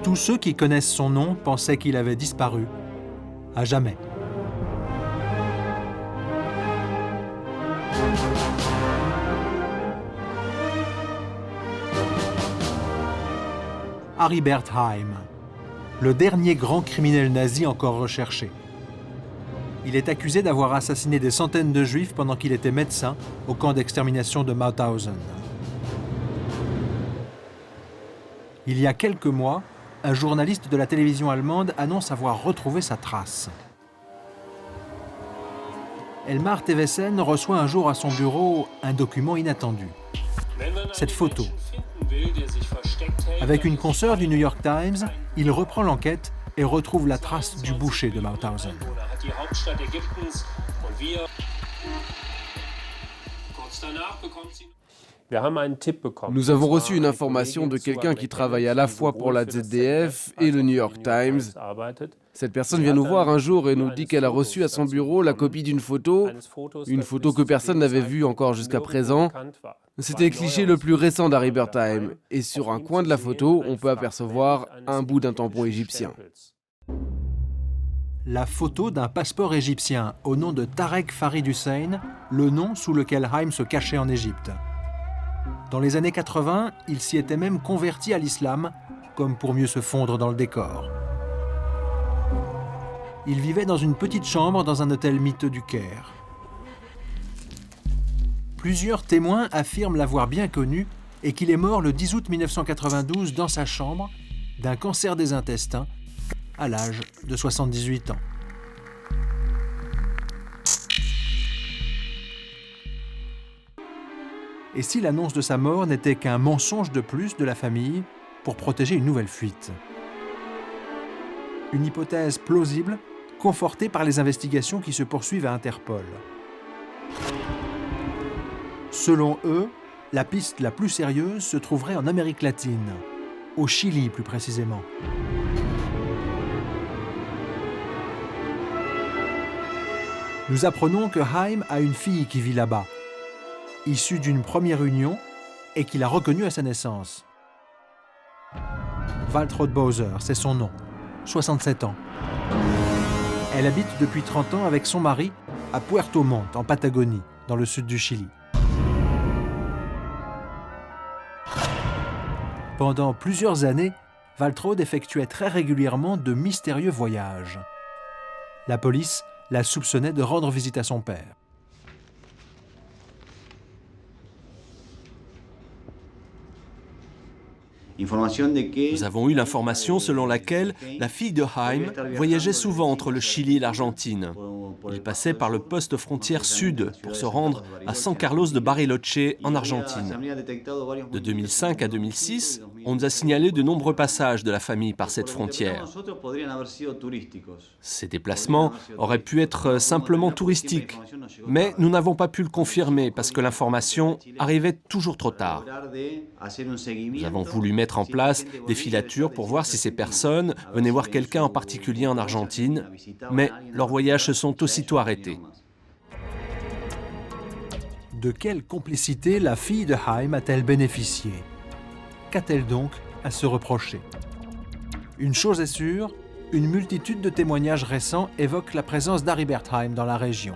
Tous ceux qui connaissent son nom pensaient qu'il avait disparu à jamais. Aribert Heim, le dernier grand criminel nazi encore recherché. Il est accusé d'avoir assassiné des centaines de juifs pendant qu'il était médecin au camp d'extermination de Mauthausen. Il y a quelques mois, un journaliste de la télévision allemande annonce avoir retrouvé sa trace. Elmar Thewissen reçoit un jour à son bureau un document inattendu. Cette photo. Avec une consoeur du New York Times, il reprend l'enquête et retrouve la trace du boucher de Mauthausen. Nous avons reçu une information de quelqu'un qui travaille à la fois pour la ZDF et le New York Times. Cette personne vient nous voir un jour et nous dit qu'elle a reçu à son bureau la copie d'une photo que personne n'avait vue encore jusqu'à présent. C'était le cliché le plus récent d'Aribert Heim. Et sur un coin de la photo, on peut apercevoir un bout d'un tampon égyptien. La photo d'un passeport égyptien au nom de Tarek Farid Hussein, le nom sous lequel Heim se cachait en Égypte. Dans les années 80, il s'y était même converti à l'islam, comme pour mieux se fondre dans le décor. Il vivait dans une petite chambre dans un hôtel miteux du Caire. Plusieurs témoins affirment l'avoir bien connu et qu'il est mort le 10 août 1992 dans sa chambre d'un cancer des intestins à l'âge de 78 ans. Et si l'annonce de sa mort n'était qu'un mensonge de plus de la famille pour protéger une nouvelle fuite? Une hypothèse plausible, confortée par les investigations qui se poursuivent à Interpol. Selon eux, la piste la plus sérieuse se trouverait en Amérique latine, au Chili plus précisément. Nous apprenons que Heim a une fille qui vit là-bas, issue d'une première union et qu'il a reconnue à sa naissance. Waltraud Bowser, c'est son nom, 67 ans. Elle habite depuis 30 ans avec son mari à Puerto Montt, en Patagonie, dans le sud du Chili. Pendant plusieurs années, Waltraud effectuait très régulièrement de mystérieux voyages. La police la soupçonnait de rendre visite à son père. Nous avons eu l'information selon laquelle la fille de Heim voyageait souvent entre le Chili et l'Argentine. Il passait par le poste frontière sud pour se rendre à San Carlos de Bariloche en Argentine. De 2005 à 2006, on nous a signalé de nombreux passages de la famille par cette frontière. Ces déplacements auraient pu être simplement touristiques, mais nous n'avons pas pu le confirmer parce que l'information arrivait toujours trop tard. Nous avons voulu mettre en place des filatures pour voir si ces personnes venaient voir quelqu'un en particulier en Argentine, mais leurs voyages se sont aussitôt arrêtés. De quelle complicité la fille de Heim a-t-elle bénéficié? Qu'a-t-elle donc à se reprocher? Une chose est sûre, une multitude de témoignages récents évoquent la présence d'Aribert Heim dans la région.